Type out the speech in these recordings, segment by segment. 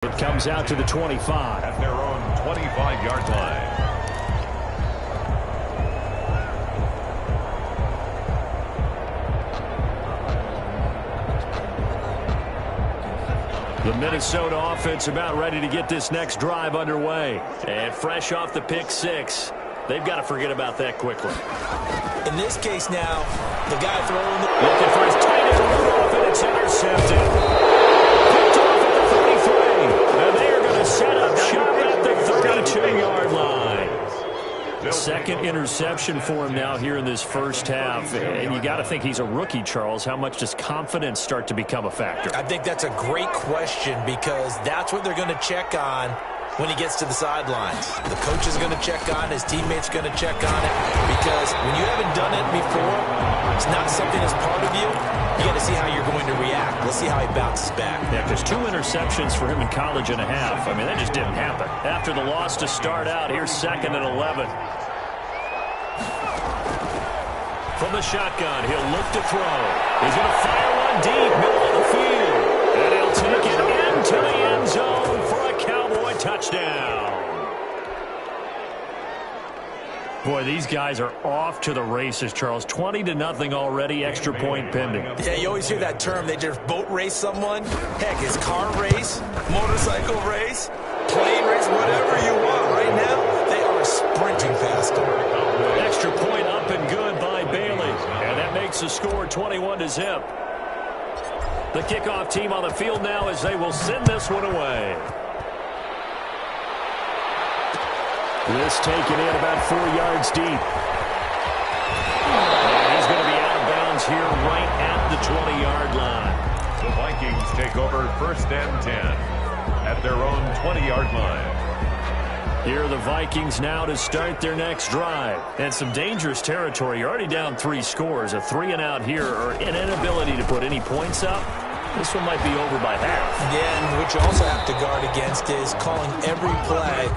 It comes out to the 25. At their own 25-yard line. The Minnesota offense about ready to get this next drive underway. And fresh off the pick six, they've got to forget about that quickly. In this case now, the guy throwing the... Looking for his tight end Rudolph, and it's intercepted. Picked off at the 33. And they are going to set up shop at the 32-yard line. Second interception for him now here in this first half. And you got to think he's a rookie, Charles. How much does confidence start to become a factor? I think that's a great question because that's what they're going to check on when he gets to the sidelines. The coach is going to check on, his teammates are going to check on it, because when you haven't done it before, it's not something that's part of you. You got to see how you're going to react. Let's see how he bounces back. Yeah, because 2 interceptions for him in college and a half. I mean, that just didn't happen. After the loss to start out, here's 2nd and 11. From the shotgun, he'll look to throw. He's going to fire one deep, middle of the field. And he'll take it into the end zone for a Cowboy touchdown. Boy, these guys are off to the races, Charles. 20-0 already, extra point pending. Yeah, you always hear that term. They just boat race someone. Heck, it's car race, motorcycle race, plane race, whatever you want. Right now, they are sprinting past them. Extra point up and good by Bailey. And that makes the score 21-0. The kickoff team on the field now as they will send this one away. This taken in about 4 yards deep. And he's going to be out of bounds here right at the 20-yard line. The Vikings take over 1st and 10 at their own 20-yard line. Here are the Vikings now to start their next drive. And some dangerous territory. You're already down 3 scores. A 3-and-out here or an inability to put any points up. This one might be over by half. Yeah, and what you also have to guard against is calling every play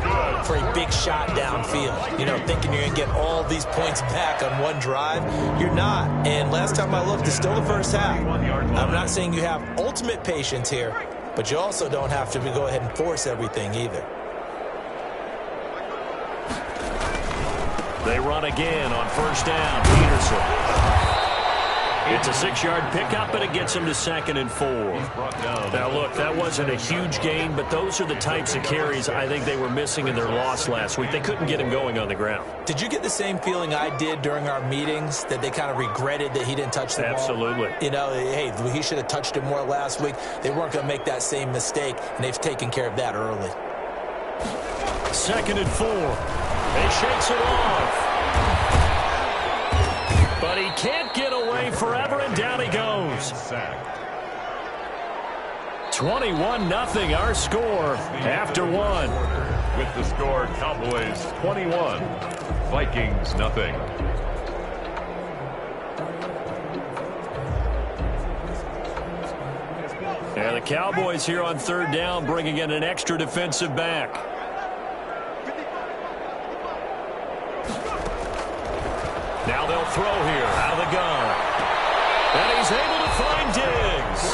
for a big shot downfield. You know, thinking you're going to get all these points back on one drive. You're not. And last time I looked, it's still the first half. I'm not saying you have ultimate patience here, but you also don't have to go ahead and force everything either. They run again on 1st down. Peterson. It's a 6-yard pickup, and it gets him to 2nd and 4. Now, look, that wasn't a huge gain, but those are the types of carries I think they were missing in their loss last week. They couldn't get him going on the ground. Did you get the same feeling I did during our meetings, that they kind of regretted that he didn't touch the ball? Absolutely. You know, hey, he should have touched it more last week. They weren't going to make that same mistake, and they've taken care of that early. 2nd and 4. He shakes it off. But he can't get away forever, and down he goes. 21-0 our score after 1. With the score, Cowboys 21, Vikings nothing. And the Cowboys here on 3rd down, bringing in an extra defensive back. Now they'll throw here out of the gun. And he's able to find Diggs.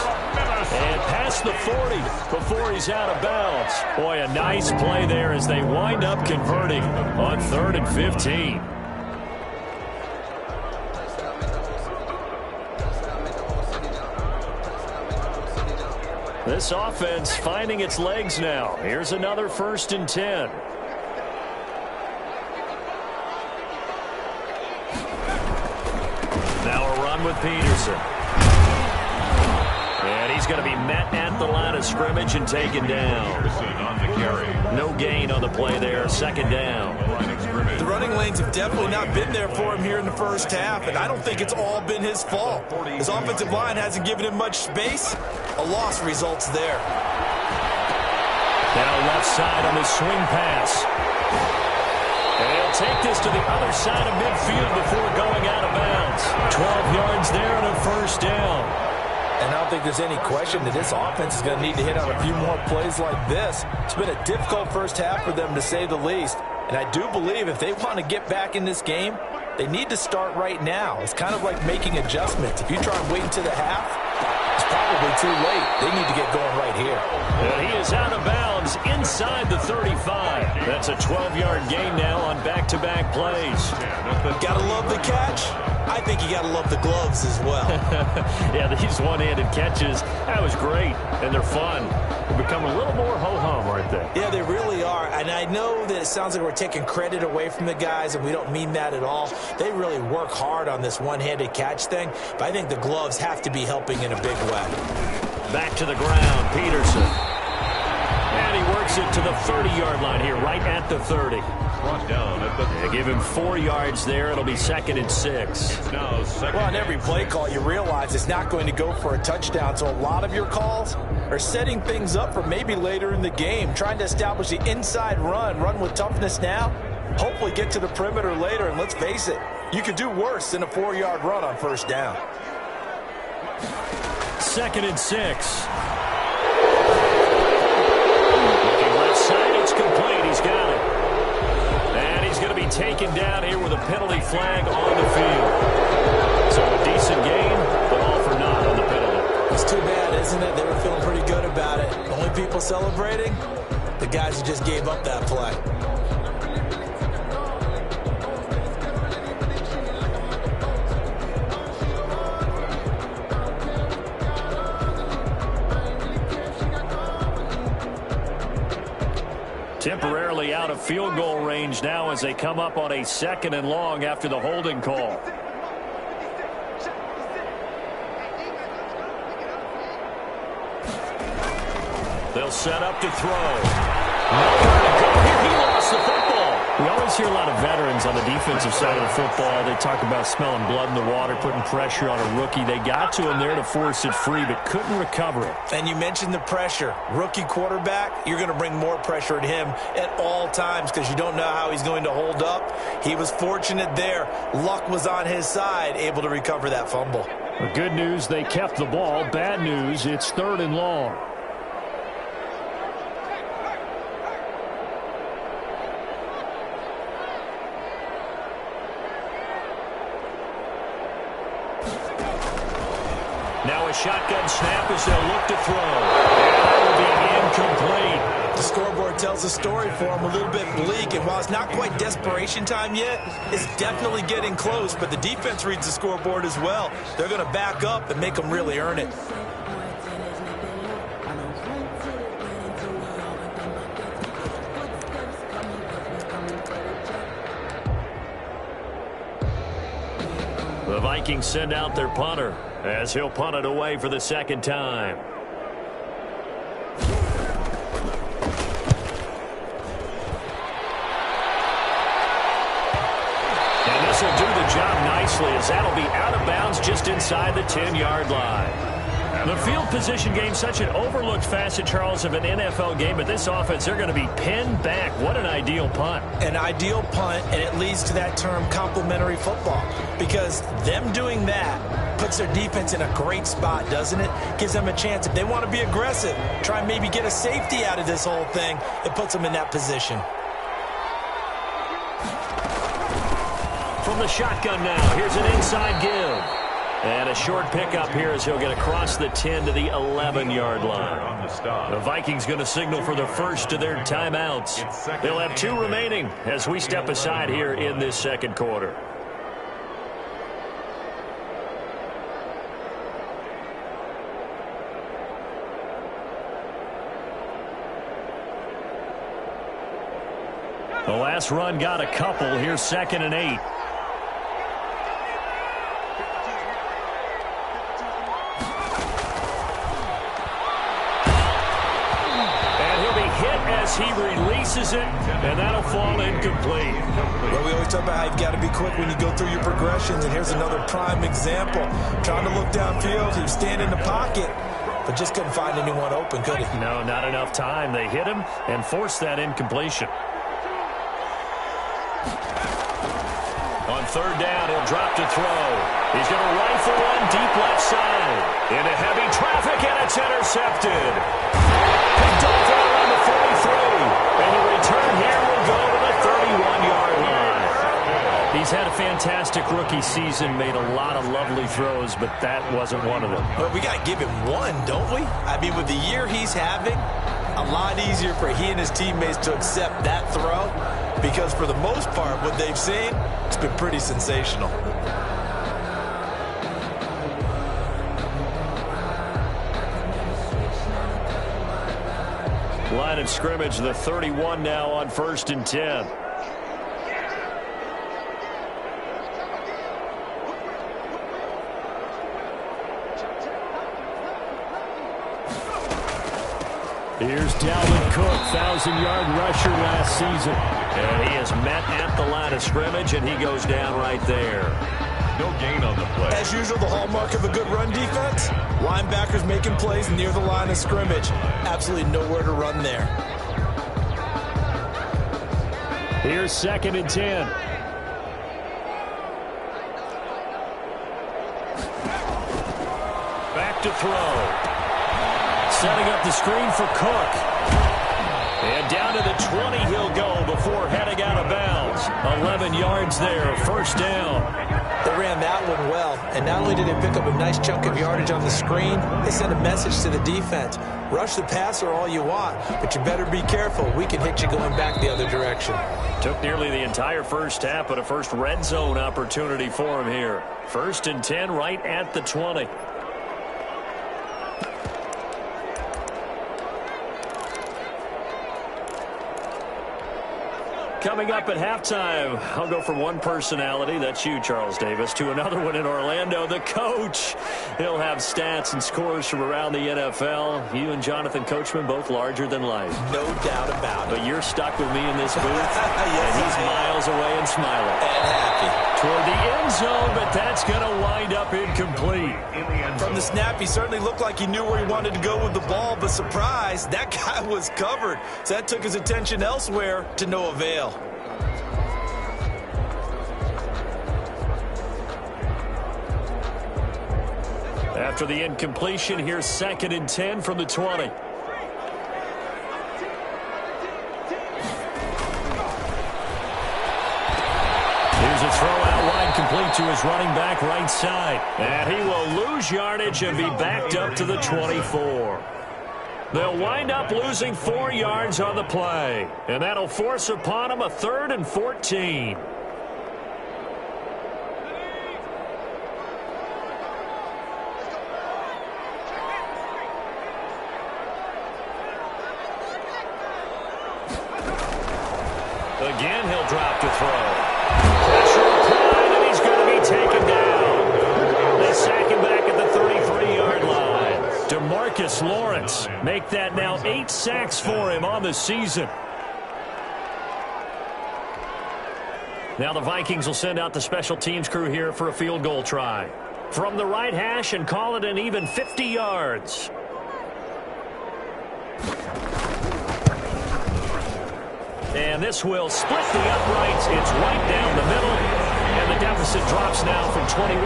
And past the 40 before he's out of bounds. Boy, a nice play there as they wind up converting on 3rd and 15. This offense finding its legs now. Here's another 1st and 10. With Peterson. And he's going to be met at the line of scrimmage and taken down. On the carry. No gain on the play there. 2nd down. The running lanes have definitely not been there for him here in the first half, and I don't think it's all been his fault. His offensive line hasn't given him much space. A loss results there. Now left side on the swing pass. And he'll take this to the other side of midfield before going out of bounds. 12 yards there and a 1st down. And I don't think there's any question that this offense is going to need to hit on a few more plays like this. It's been a difficult first half for them, to say the least. And I do believe if they want to get back in this game, they need to start right now. It's kind of like making adjustments. If you try and wait until the half, It's probably too late. They need to get going right here. And he is out of bounds inside the 35. That's a 12-yard gain now on back-to-back plays. Gotta love the catch. I think you gotta love the gloves as well. Yeah, these one-handed catches, that was great, and they're fun. They become a little more ho-hum right there. Yeah, they really are. And I know that it sounds like we're taking credit away from the guys, and we don't mean that at all. They really work hard on this one-handed catch thing, but I think the gloves have to be helping in a big way. Back to the ground, Peterson. And he works it to the 30-yard line here, right at the 30. Brought down at the 30. They give him 4 yards there. It'll be 2nd and 6. Now second. Well, on every play call, you realize it's not going to go for a touchdown, so a lot of your calls are setting things up for maybe later in the game, trying to establish the inside run with toughness now, hopefully get to the perimeter later, and let's face it, you could do worse than a 4-yard run on first down. 2nd and 6. Looking left side, it's complete. He's got it. And he's going to be taken down here with a penalty flag on the field. So a decent gain, but all for naught on the penalty. It's too bad, isn't it? They were feeling pretty good about it. The only people celebrating, the guys who just gave up that play. Temporarily out of field goal range now as they come up on a 2nd and long after the holding call. They'll set up to throw. Nowhere to go here. He lost the football. We always hear a lot of veterans on the defensive side of the football. They talk about smelling blood in the water, putting pressure on a rookie. They got to him there to force it free, but couldn't recover it. And you mentioned the pressure. Rookie quarterback, you're going to bring more pressure at him at all times because you don't know how he's going to hold up. He was fortunate there. Luck was on his side, able to recover that fumble. The good news, they kept the ball. Bad news, it's 3rd and long. Now a shotgun snap as they'll look to throw. And that will be incomplete. The scoreboard tells the story for him, a little bit bleak, and while it's not quite desperation time yet, it's definitely getting close, but the defense reads the scoreboard as well. They're going to back up and make them really earn it. The Vikings send out their punter as he'll punt it away for the 2nd time. And this will do the job nicely as that'll be out of bounds just inside the 10-yard line. The field position game, such an overlooked facet, Charles, of an NFL game, but this offense, they're going to be pinned back. What an ideal punt. An ideal punt, and it leads to that term complementary football, because them doing that puts their defense in a great spot, doesn't it? Gives them a chance, if they want to be aggressive, try and maybe get a safety out of this whole thing, it puts them in that position. From the shotgun now, here's an inside give. And a short pickup here as he'll get across the 10 to the 11-yard line. The Vikings going to signal for the first of their timeouts. They'll have 2 remaining as we step aside here in this 2nd quarter. The last run got a couple. Here's 2nd and 8. He releases it, and that'll fall incomplete. Well, we always talk about how you've got to be quick when you go through your progressions, and here's another prime example. Trying to look downfield, he was standing in the pocket, but just couldn't find anyone open, could he? No, not enough time. They hit him and forced that incompletion. On 3rd down, he'll drop to throw. He's going to rifle one deep left side. Into heavy traffic, and it's intercepted. Picked off around the 43. And the return here will go to the 31-yard line. He's had a fantastic fantastic rookie season, made a lot of lovely throws, but that wasn't one of them. Well, we got to give him one, don't we? I mean, with the year he's having, a lot easier for he and his teammates to accept that throw because for the most part, what they've seen, it's been pretty sensational. Line of scrimmage, the 31 now on 1st and 10. Here's Dalvin Cook, 1,000-yard rusher last season. And he is met at the line of scrimmage, and he goes down right there. No gain on the play. As usual, the hallmark of a good run defense, linebackers making plays near the line of scrimmage. Absolutely nowhere to run there. Here's 2nd and 10. Back to throw. Setting up the screen for Cook. And down to the 20 he'll go before heading out of bounds. 11 yards there, 1st down. They ran that one well, and not only did they pick up a nice chunk of yardage on the screen, they sent a message to the defense. Rush the passer all you want, but you better be careful. We can hit you going back the other direction. Took nearly the entire first half, but a first red zone opportunity for him here. 1st and 10 right at the 20. Coming up at halftime, I'll go from one personality, that's you, Charles Davis, to another one in Orlando, the coach. He'll have stats and scores from around the NFL. You and Jonathan Coachman, both larger than life. No doubt about it. But you're stuck with me in this booth, yes, and he's miles away and smiling. And happy. Toward the end zone, but that's going to wind up incomplete. From the snap, he certainly looked like he knew where he wanted to go with the ball, but surprise, that guy was covered. So that took his attention elsewhere to no avail. After the incompletion, here's 2nd and 10 from the 20. Here's a throw out wide, complete to his running back right side. And he will lose yardage and be backed up to the 24. They'll wind up losing 4 yards on the play. And that'll force upon him a 3rd and 14. Again, he'll drop to throw. Pressure applied, and he's going to be taken down. They sack him back at the 33-yard line. DeMarcus Lawrence make that now 8 sacks for him on the season. Now the Vikings will send out the special teams crew here for a field goal try. From the right hash and call it an even 50 yards. And this will split the uprights. It's right down the middle. And the deficit drops now from 21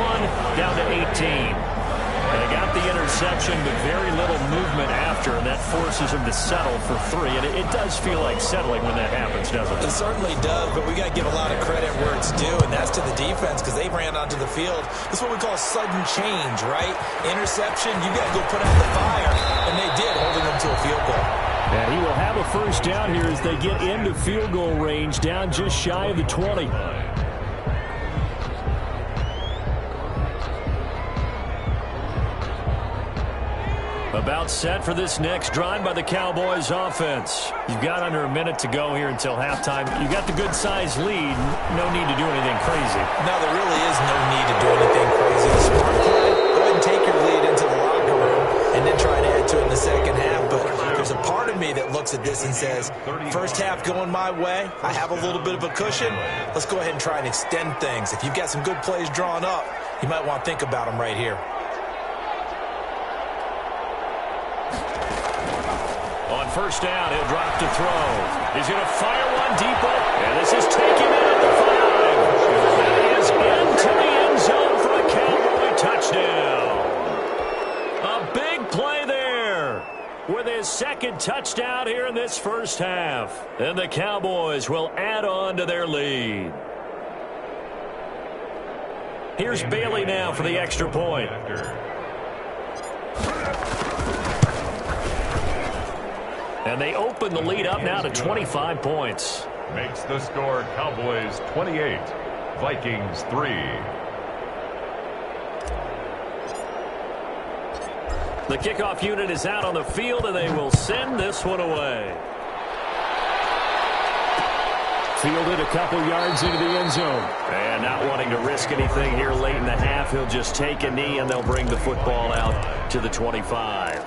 down to 18. They got the interception, but very little movement after, and that forces him to settle for 3. And it does feel like settling when that happens, doesn't it? It certainly does, but we got to give a lot of credit where it's due, and that's to the defense because they ran onto the field. This is what we call sudden change, right? Interception, you got to go put out the fire, and they did, holding them to a field goal. And he will have a first down here as they get into field goal range, down just shy of the 20. About set for this next drive by the Cowboys offense. You've got under a minute to go here until halftime. You got the good-sized lead. No need to do anything crazy. No, there really is no need to do anything crazy. The smart play, go ahead and take your lead into the locker room and then try to add to it in the second half. But there's a part of me that looks at this and says, first half going my way, I have a little bit of a cushion. Let's go ahead and try and extend things. If you've got some good plays drawn up, you might want to think about them right here. On first down, he'll drop to throw. He's going to fire one deep up, and this is taken in at the 5. That is into the end zone for a Cowboy touchdown. A big play there with his second touchdown here in this first half. And the Cowboys will add on to their lead. Here's Bailey now for the extra point. And they open the lead up now to 25 points. Makes the score Cowboys 28, Vikings 3. The kickoff unit is out on the field, and they will send this one away. Fielded a couple yards into the end zone. And not wanting to risk anything here late in the half, he'll just take a knee, and they'll bring the football out to the 25.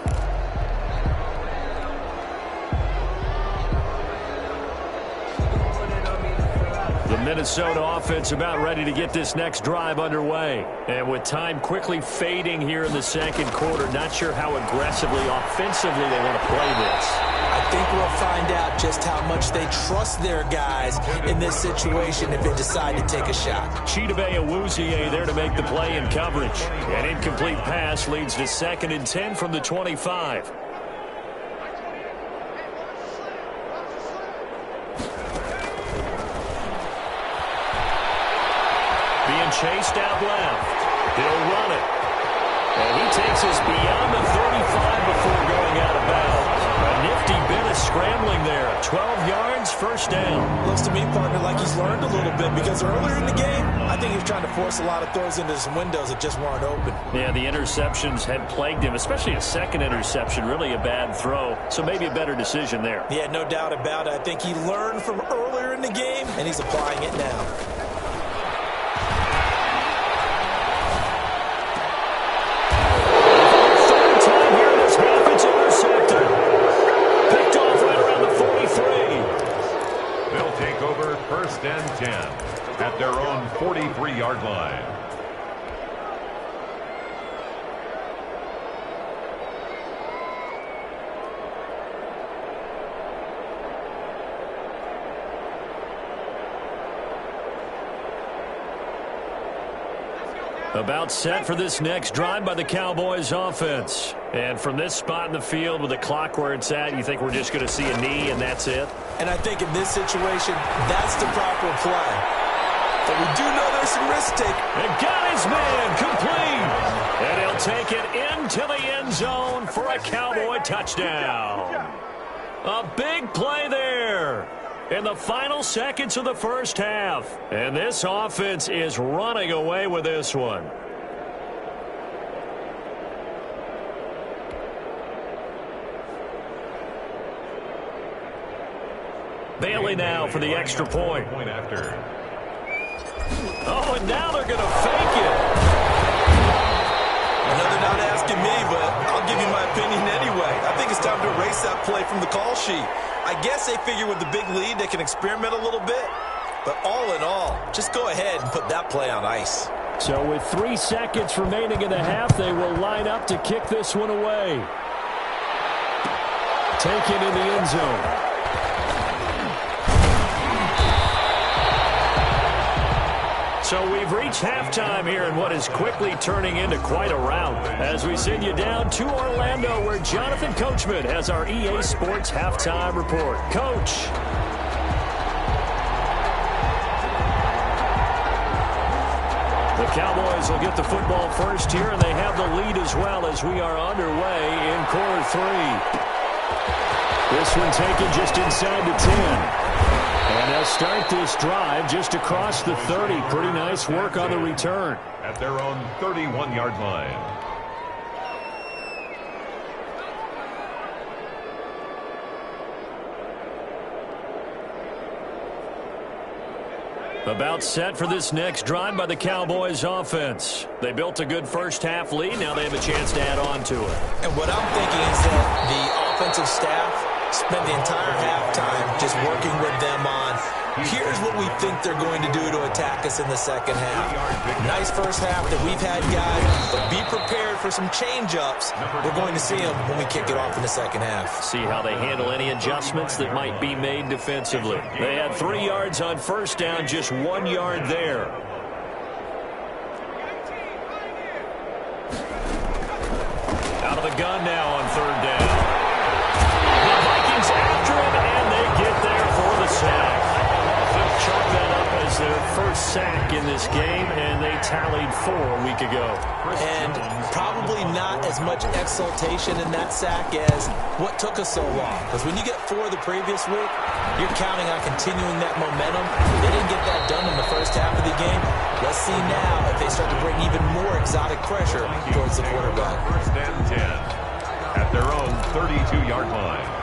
The Minnesota offense about ready to get this next drive underway. And with time quickly fading here in the second quarter, not sure how aggressively, offensively they want to play this. I think we'll find out just how much they trust their guys in this situation if they decide to take a shot. Chidobe Awuzie there to make the play in coverage. An incomplete pass leads to 2nd and 10 from the 25. Being chased out left. He'll run it. And he takes us beyond the 35 before going out of bounds. A nifty bit of scrambling there. 12 yards, first down. Looks to me, partner, like he's learned a little bit because earlier in the game, I think he was trying to force a lot of throws into some windows that just weren't open. Yeah, the interceptions had plagued him, especially a second interception, really a bad throw. So maybe a better decision there. Yeah, no doubt about it. I think he learned from earlier in the game, and he's applying it now. First and 10 at their own 43-yard line. About set for this next drive by the Cowboys offense. And from this spot in the field with the clock where it's at, you think we're just going to see a knee and that's it? And I think in this situation, that's the proper play. But we do know there's some risk taken. And got his man complete. And he'll take it into the end zone for a Cowboy touchdown. A big play there in the final seconds of the first half. And this offense is running away with this one. Bailey now for the extra point. Oh, and now they're going to fake it. I know they're not asking me, but I'll give you my opinion anyway. I think it's time to erase that play from the call sheet. I guess they figure with the big lead they can experiment a little bit. But all in all, just go ahead and put that play on ice. So with 3 seconds remaining in the half, they will line up to kick this one away. Taken in the end zone. So we've reached halftime here in what is quickly turning into quite a rout as we send you down to Orlando where Jonathan Coachman has our EA Sports Halftime Report. Coach. The Cowboys will get the football first here, and they have the lead as well as we are underway in quarter 3. This one taken just inside the 10. And they'll start this drive just across the 30. Pretty nice work on the return. At their own 31-yard line. About set for this next drive by the Cowboys offense. They built a good first half lead. Now they have a chance to add on to it. And what I'm thinking is that the offensive staff spend the entire halftime just working with them on, here's what we think they're going to do to attack us in the second half. Nice first half that we've had, guys, but be prepared for some change-ups. We're going to see them when we kick it off in the second half. See how they handle any adjustments that might be made defensively. They had 3 yards on first down, just 1 yard there. Out of the gun now on third down. After him, and they get there for the sack. They'll chalk that up as their first sack back in this game, and they tallied 4 a week ago. And probably not as much exultation in that sack as what took us so long. Because when you get 4 the previous week, you're counting on continuing that momentum. They didn't get that done in the first half of the game. Let's see now if they start to bring even more exotic pressure towards the quarterback. First and 10 at their own 32-yard line.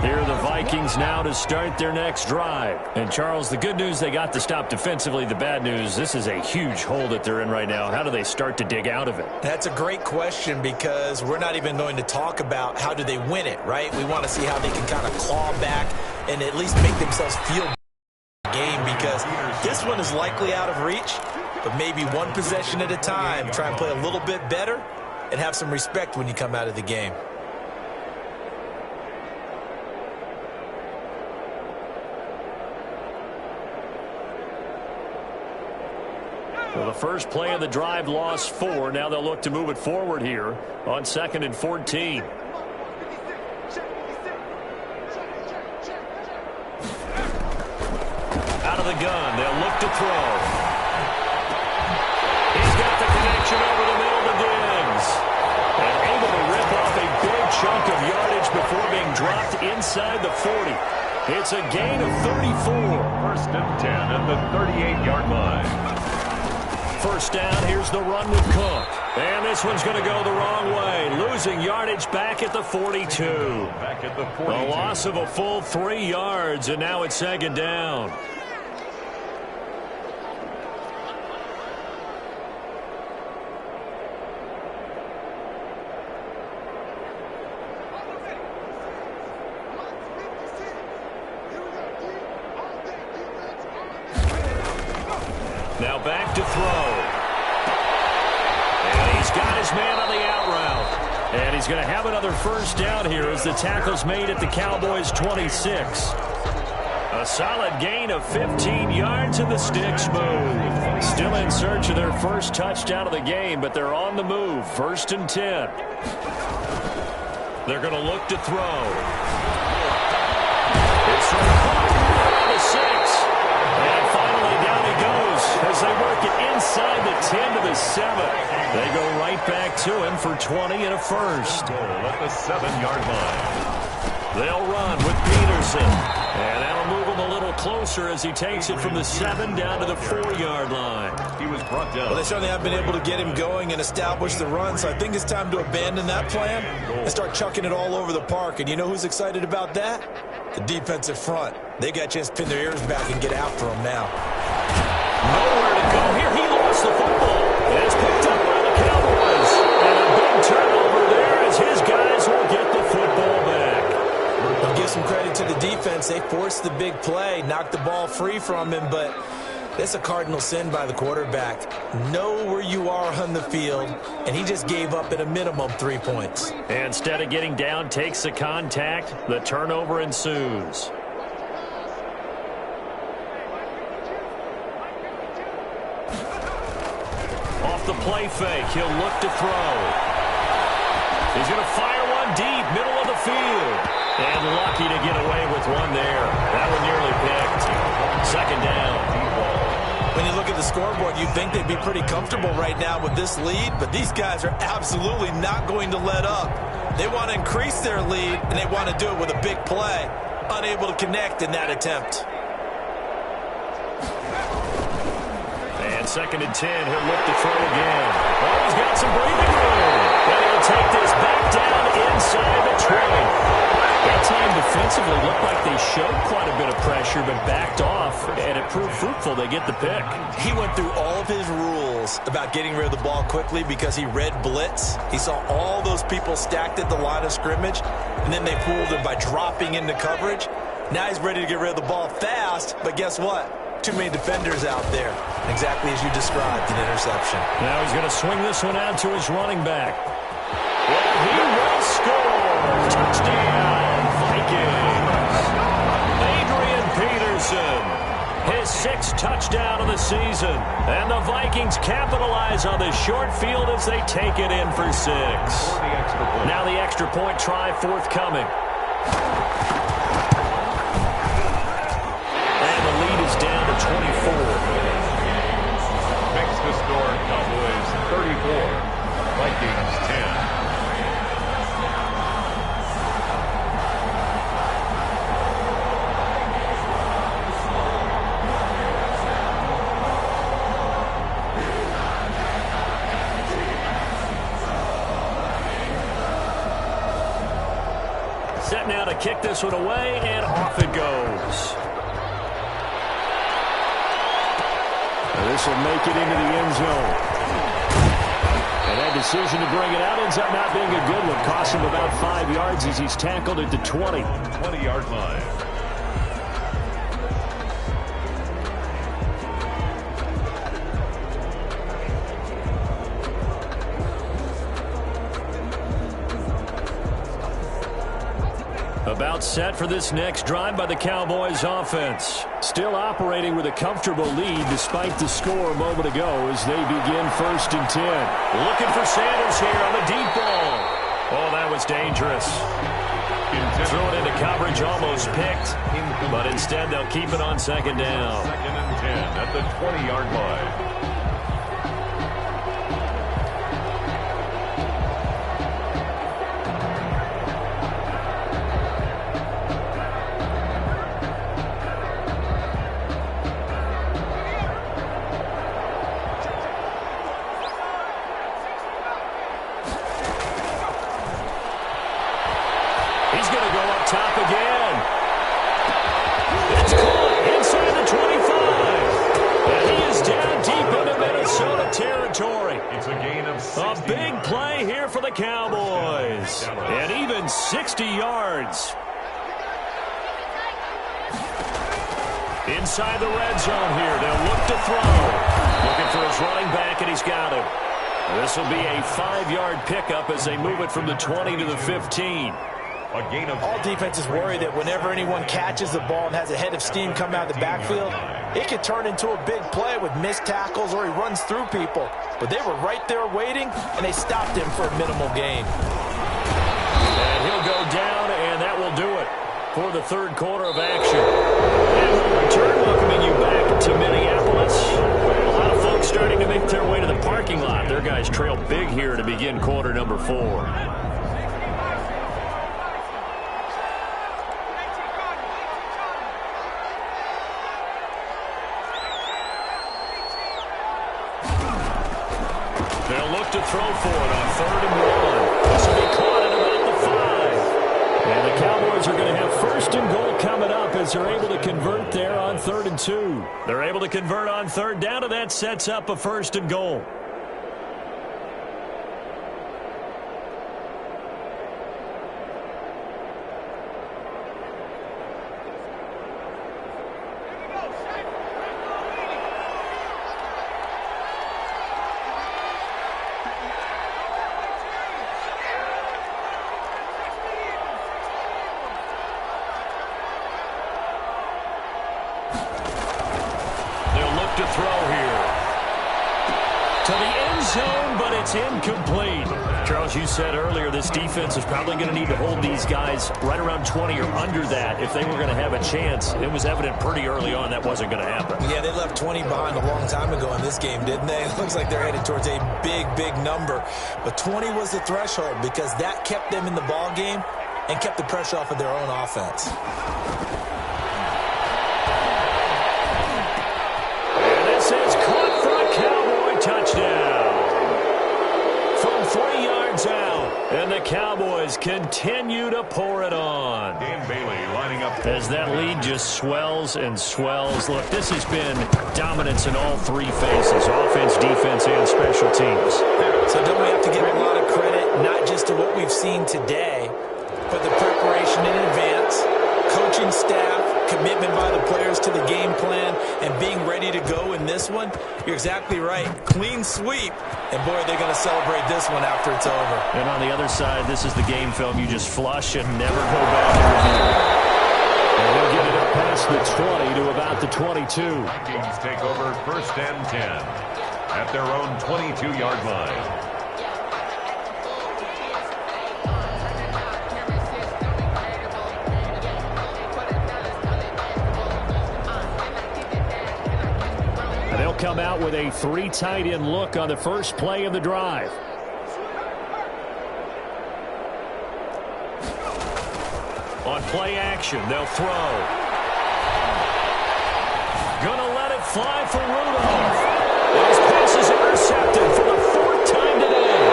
Here are the Vikings now to start their next drive. And, Charles, the good news, they got to stop defensively. The bad news, this is a huge hole that they're in right now. How do they start to dig out of it? That's a great question because we're not even going to talk about how do they win it, right? We want to see how they can kind of claw back and at least make themselves feel the game because this one is likely out of reach, but maybe one possession at a time. Try and play a little bit better and have some respect when you come out of the game. Well, the first play of the drive lost 4. Now they'll look to move it forward here on 2nd and 14. Out of the gun. They'll look to throw. He's got the connection over the middle to Diggs. And able to rip off a big chunk of yardage before being dropped inside the 40. It's a gain of 34. First and 10 at the 38-yard line. First down, here's the run with Cook. And this one's going to go the wrong way. Losing yardage back at the 42. Back at the 42. A loss of a full 3 yards, and now it's 2nd down. Now back to throw. And he's got his man on the out route. And he's going to have another first down here as the tackle's made at the Cowboys' 26. A solid gain of 15 yards and the sticks move. Still in search of their first touchdown of the game, but they're on the move. 1st and 10. They're going to look to throw. It's from the 6. And finally down he goes as they work it inside the 10 to the 7. They go right back to him for 20 and a first. Goal at the 7-yard line. They'll run with Peterson. And that'll move him a little closer as he takes it from the 7 down to the 4-yard line. He was brought down. Well, they certainly have been able to get him going and establish the run, so I think it's time to abandon that plan and start chucking it all over the park. And you know who's excited about that? The defensive front. They got a chance to pin their ears back and get after him now. Nowhere to go here. He lost the football. And it's picked up by the Cowboys. And a big turnover there as his guys will get the football back. I'll give some credit to the defense. They forced the big play, knocked the ball free from him, but that's a cardinal sin by the quarterback. Know where you are on the field, and he just gave up at a minimum 3 points. And instead of getting down, takes the contact. The turnover ensues. Off the play fake, he'll look to throw. He's going to fire one deep, middle of the field. And lucky to get away with one there. That one nearly picked. 2nd down. When you look at the scoreboard, you'd think they'd be pretty comfortable right now with this lead, but these guys are absolutely not going to let up. They want to increase their lead, and they want to do it with a big play. Unable to connect in that attempt. And 2nd and 10, he'll look to throw again. Oh, he's got some breathing room. And he'll take this back down inside the 20. That time defensively looked like they showed quite a bit of pressure but backed off, and it proved fruitful. They get the pick. He went through all of his rules about getting rid of the ball quickly because he read blitz. He saw all those people stacked at the line of scrimmage, and then they fooled him by dropping into coverage. Now he's ready to get rid of the ball fast, but guess what? Too many defenders out there. Exactly as you described, an interception. Now he's going to swing this one out to his running back. Well, he will score. Touchdown. Adrian Peterson, his 6th touchdown of the season. And the Vikings capitalize on this short field as they take it in for 6. Now the extra point try forthcoming. And the lead is down to 24. kick this one away, and off it goes. And this will make it into the end zone. And that decision to bring it out ends up not being a good one. Cost him about 5 yards as he's tackled at the 20. 20-yard line. About set for this next drive by the Cowboys offense. Still operating with a comfortable lead despite the score a moment ago as they begin 1st and 10. Looking for Sanders here on the deep ball. Oh, that was dangerous. Threw it into coverage, almost picked, but instead they'll keep it on 2nd down. 2nd and 10 at the 20-yard line. He's going to go up top again. It's caught inside the 25. And he is down deep into Minnesota territory. It's a gain of 60. A big play here for the Cowboys. And even 60 yards. Inside the red zone here. They'll look to throw. Looking for his running back, and he's got him. This will be a 5-yard pickup as they move it from the 20 to the 15. A gain of all defenses worry that whenever anyone catches the ball and has a head of steam come out of the backfield, it could turn into a big play with missed tackles or he runs through people. But they were right there waiting, and they stopped him for a minimal gain. And he'll go down, and that will do it for the 3rd quarter of action. And we'll return, welcoming you back to Minneapolis. A lot of folks starting to make their way to the parking lot. Their guys trail big here to begin quarter number 4. They'll look to throw for it on 3rd and 1. This will be caught at about the 5. And the Cowboys are going to have 1st and goal coming up as they're able to convert there on 3rd and 2. They're able to convert on 3rd down, and that sets up a 1st and goal. To throw here to the end zone, but it's incomplete. Charles, you said earlier this defense is probably going to need to hold these guys right around 20 or under that if they were going to have a chance. It was evident pretty early on that wasn't going to happen. Yeah, they left 20 behind a long time ago in this game, didn't they? It looks like they're headed towards a big, big number. But 20 was the threshold because that kept them in the ball game and kept the pressure off of their own offense. Is caught for a Cowboy touchdown from 3 yards out, and the Cowboys continue to pour it on. Dan Bailey lining up as that lead just swells and swells. Look, this has been dominance in all 3 phases: offense, defense, and special teams. So don't we have to give a lot of credit, not just to what we've seen today, but the preparation in advance, coaching staff, commitment by the players to the game plan, and being ready to go in this one? You're exactly right. Clean sweep. And, boy, they're going to celebrate this one after it's over. And on the other side, this is the game film you just flush and never go back and review. And they'll get it up past the 20 to about the 22. Vikings take over 1st and 10 at their own 22-yard line. They'll come out with a 3 tight end look on the first play of the drive. On play action, they'll throw. Gonna let it fly for Rudolph. And his pass is intercepted for the 4th time today.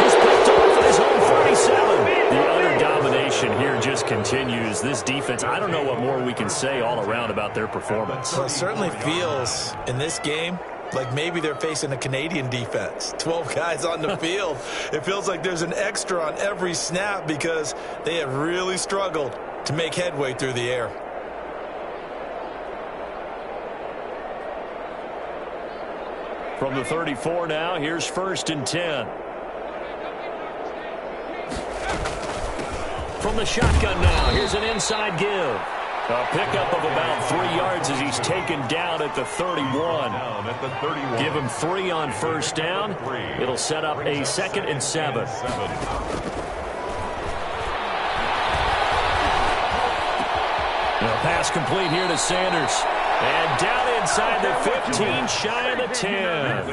He's picked off at his own 37. The utter domination here just continues. continues. This defense, I don't know what more we can say all around about their performance. Well, it certainly feels in this game like maybe they're facing a Canadian defense. 12 guys on the field. It feels like there's an extra on every snap because they have really struggled to make headway through the air. From the 34 now, here's 1st and 10. From the shotgun now, here's an inside give. A pickup of about 3 yards as he's taken down at the 31. Give him 3 on 1st down. It'll set up a 2nd and 7. Now pass complete here to Sanders. And down inside the 15, shy of the 10.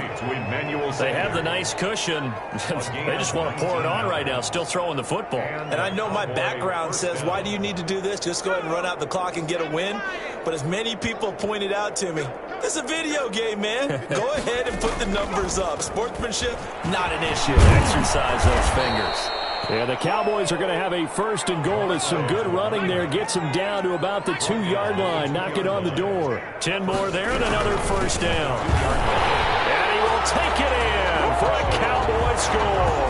They have the nice cushion. They just want to pour it on right now, still throwing the football. And I know my background says, why do you need to do this? Just go ahead and run out the clock and get a win. But as many people pointed out to me, this is a video game, man. Go ahead and put the numbers up. Sportsmanship, not an issue. Exercise those fingers. Yeah, the Cowboys are going to have a 1st and goal. It's some good running there. Gets him down to about the 2-yard line. Knock it on the door. 10 more there and another 1st down. And he will take it in for a Cowboy score.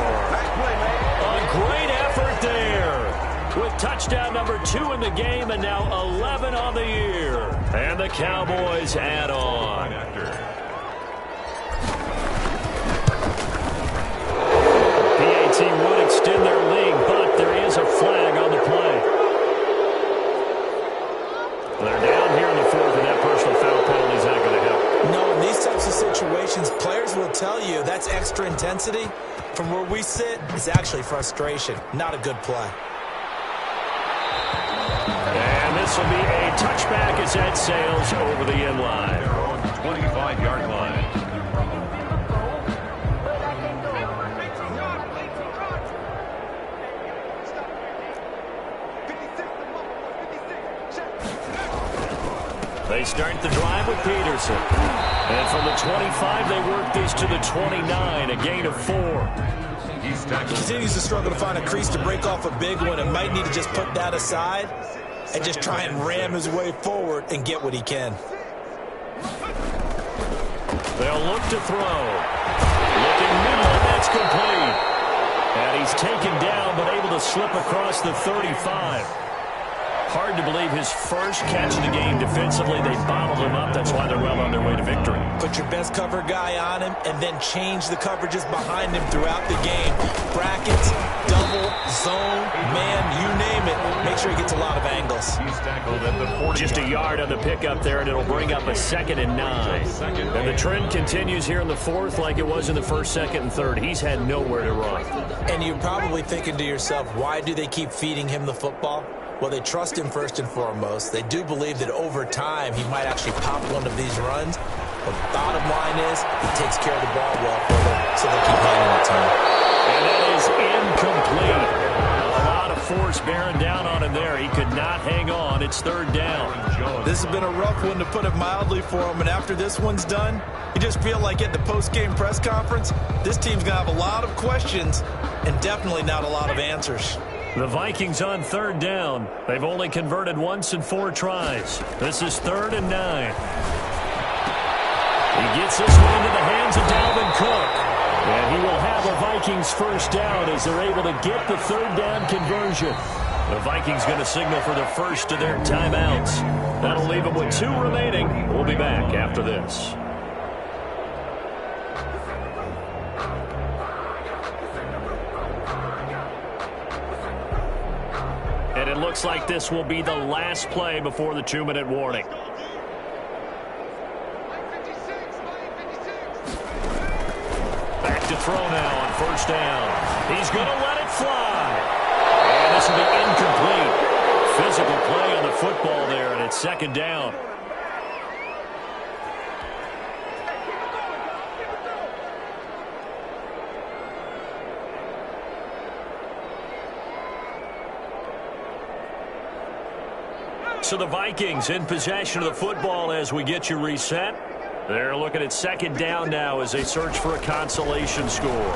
A great effort there with touchdown number 2 in the game and now 11 on the year. And the Cowboys add on. Team would extend their lead, but there is a flag on the play. They're down here in the 4th, and that personal foul penalty is not going to help. No, in these types of situations, players will tell you that's extra intensity. From where we sit, it's actually frustration, not a good play. And this will be a touchback as that sails over the end line. Their own 25-yard line. They start the drive with Peterson. And from the 25, they work this to the 29, a gain of 4. He continues to struggle to find a crease to break off a big one and might need to just put that aside and just try and ram his way forward and get what he can. They'll look to throw. Looking middle, and that's complete. And he's taken down, but able to slip across the 35. Hard to believe his first catch of the game defensively. They bottled him up. That's why they're well on their way to victory. Put your best cover guy on him and then change the coverages behind him throughout the game. Brackets, double, zone, man, you name it. Make sure he gets a lot of angles. He's tackled at the 40. Just a yard on the pickup there, and it'll bring up a 2nd and 9. And the trend continues here in the 4th like it was in the 1st, 2nd, and 3rd. He's had nowhere to run. And you're probably thinking to yourself, why do they keep feeding him the football? Well, they trust him first and foremost. They do believe that over time he might actually pop one of these runs. But the bottom line is he takes care of the ball well for them, so they keep handing it to him. And that is incomplete. A lot of force bearing down on him there. He could not hang on. It's 3rd down. This has been a rough one, to put it mildly, for him. And after this one's done, you just feel like at the post-game press conference, this team's going to have a lot of questions and definitely not a lot of answers. The Vikings on 3rd down. They've only converted once in 4 tries. This is 3rd and 9. He gets this one into the hands of Dalvin Cook. And he will have a Vikings 1st down as they're able to get the 3rd down conversion. The Vikings going to signal for the first of their timeouts. That'll leave them with 2 remaining. We'll be back after this. And it looks like this will be the last play before the 2-minute warning. Back to throw now on 1st down. He's going to let it fly. And this will be incomplete. Physical play on the football there, and it's 2nd down. So the Vikings in possession of the football as we get you reset. They're looking at 2nd down now as they search for a consolation score.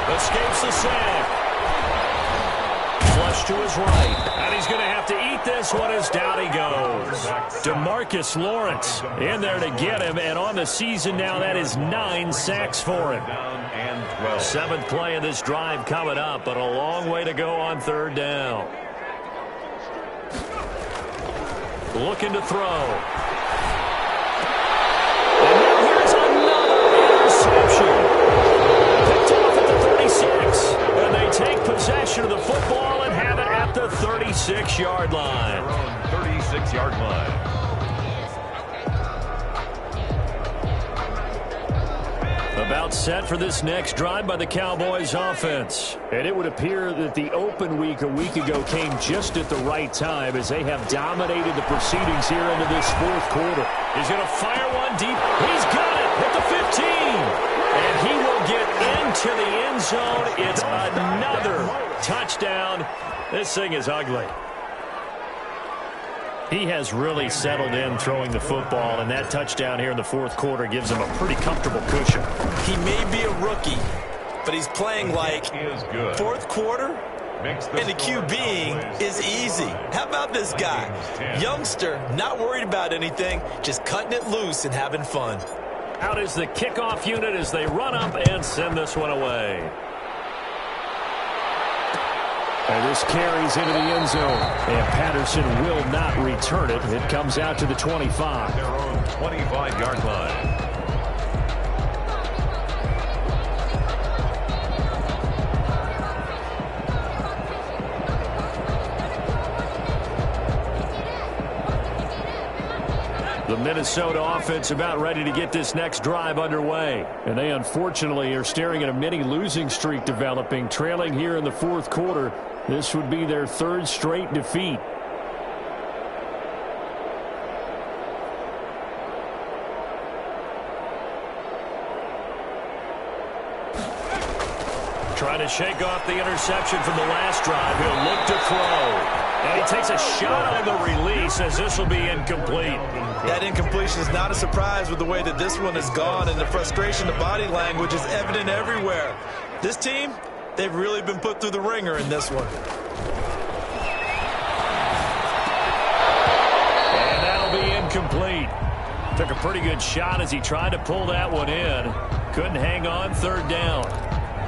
Escapes the sack. Flush to his right. And he's he's going to have to eat this one as down he goes. DeMarcus Lawrence in there to get him, and on the season now, that is 9 sacks for him. 7th play of this drive coming up, but a long way to go on 3rd down. Looking to throw. And now here's another interception. Picked off at the 36. And they take possession of the football and have it at the 36-yard line. 36-yard line. About set for this next drive by the Cowboys offense. And it would appear that the open week a week ago came just at the right time as they have dominated the proceedings here into this 4th quarter. He's going to fire one deep. He's got it at the 15. And he will get into the end zone. It's another touchdown. This thing is ugly. He has really settled in throwing the football, and that touchdown here in the 4th quarter gives him a pretty comfortable cushion. He may be a rookie, but he's playing like 4th quarter, and the QBing is easy. How about this guy? Youngster, not worried about anything, just cutting it loose and having fun. Out is the kickoff unit as they run up and send this one away. And this carries into the end zone. And Patterson will not return it. It comes out to the 25. Their own 25-yard line. The Minnesota offense about ready to get this next drive underway. And they unfortunately are staring at a mini losing streak developing, trailing here in the 4th quarter. This would be their 3rd straight defeat. Trying to shake off the interception from the last drive. He'll look to throw. And he takes a shot on the release as this will be incomplete. That incompletion is not a surprise with the way that this one has gone, and the frustration, the body language is evident everywhere. This team, they've really been put through the ringer in this one. And that'll be incomplete. Took a pretty good shot as he tried to pull that one in. Couldn't hang on 3rd down.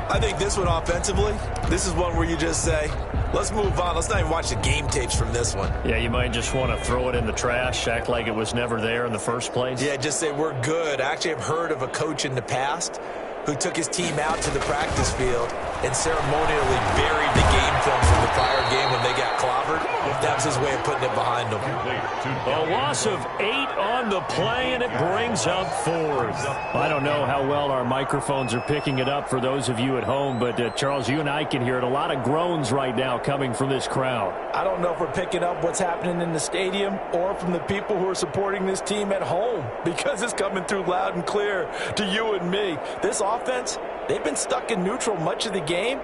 I think this one offensively, this is one where you just say, let's move on. Let's not even watch the game tapes from this one. Yeah, you might just want to throw it in the trash, act like it was never there in the first place. Yeah, just say we're good. I actually have heard of a coach in the past who took his team out to the practice field and ceremonially buried the game film from the prior game when they got clobbered. That was his way of putting it behind them. A loss of 8 on the play, and it brings up 4th. I don't know how well our microphones are picking it up for those of you at home, but Charles, you and I can hear it. A lot of groans right now coming from this crowd. I don't know if we're picking up what's happening in the stadium or from the people who are supporting this team at home, because it's coming through loud and clear to you and me. This offense, they've been stuck in neutral much of the game,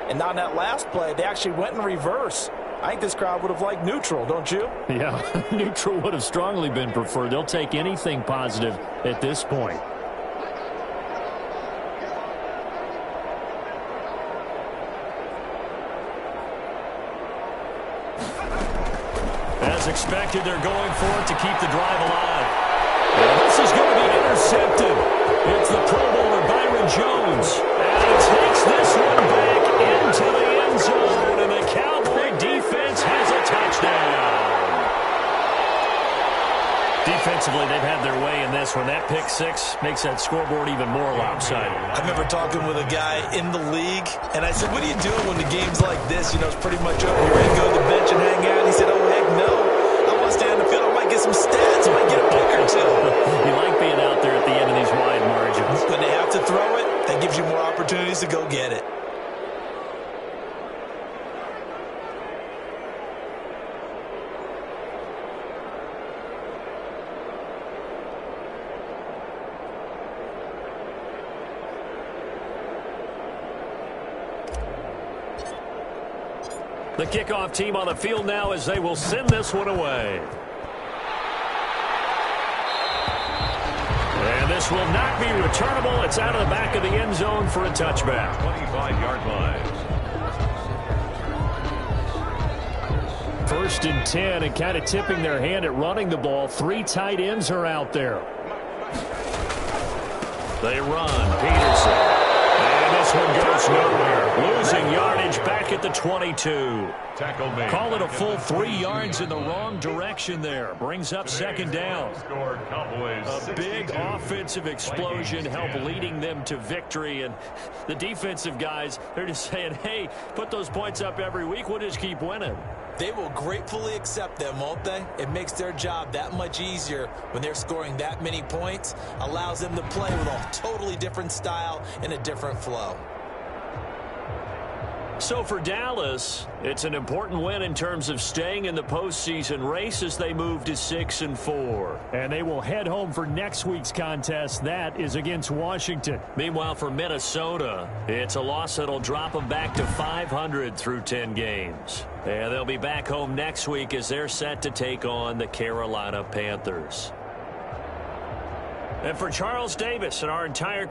and on that last play, they actually went in reverse. I think this crowd would have liked neutral, don't you? Yeah, neutral would have strongly been preferred. They'll take anything positive at this point. As expected, they're going for it to keep the drive alive. And this is going to be intercepted. It's the Pro Bowler Byron Jones. And he takes this one back into the end zone. And the Cowboy defense has a touchdown. Defensively, they've had their way in this one. That pick 6 makes that scoreboard even more lopsided. I remember talking with a guy in the league, and I said, what are you doing when the game's like this? You know, it's pretty much over. You're ready to go to the bench and hang out. He said, oh, heck no. I want to stay on the field. I might get some stats. I might get a pick or two. You like being out there at the end of these wide margins. When they have to throw it, that gives you more opportunities to go get it. The kickoff team on the field now as they will send this one away. And this will not be returnable. It's out of the back of the end zone for a touchback. 25-yard line. 1st and 10 and kind of tipping their hand at running the ball. 3 tight ends are out there. They run. Peterson. And this one goes nowhere. Losing yardage back at the 22. Tackle made. Call it a full 3 yards in the wrong direction there. Brings up 2nd down. A big offensive explosion helped leading them to victory. And the defensive guys, they're just saying, hey, put those points up every week. We'll just keep winning. They will gratefully accept them, won't they? It makes their job that much easier when they're scoring that many points. Allows them to play with a totally different style and a different flow. So for Dallas, it's an important win in terms of staying in the postseason race as they move to 6-4. And they will head home for next week's contest. That is against Washington. Meanwhile, for Minnesota, it's a loss that'll drop them back to 500 through 10 games. And they'll be back home next week as they're set to take on the Carolina Panthers. And for Charles Davis and our entire